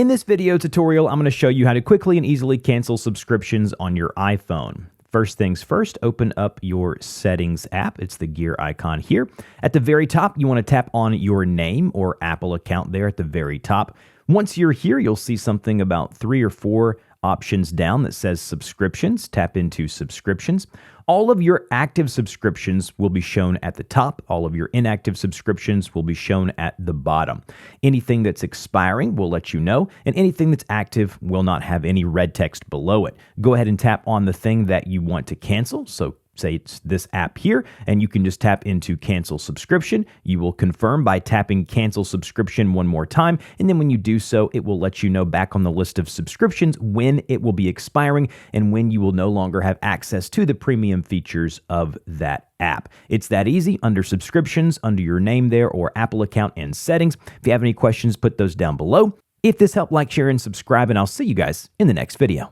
In this video tutorial, I'm going to show you how to quickly and easily cancel subscriptions on your iPhone. First things first, open up your Settings app. It's the gear icon here. At the very top, you want to tap on your name or Apple account there at the very top. Once you're here, you'll see something about 3 or 4 options down that says subscriptions. Tap into subscriptions. All of your active subscriptions will be shown at the top. All of your inactive subscriptions will be shown at the bottom. Anything that's expiring will let you know, and anything that's active will not have any red text below it. Go ahead and tap on the thing that you want to cancel. So say it's this app here, and you can just tap into cancel subscription. You will confirm by tapping cancel subscription one more time, and then when you do so, it will let you know back on the list of subscriptions when it will be expiring and when you will no longer have access to the premium features of that app. It's that easy. Under subscriptions, under your name there, or Apple account and settings. If you have any questions, put those down below. If this helped, like, share, and subscribe, and I'll see you guys in the next video.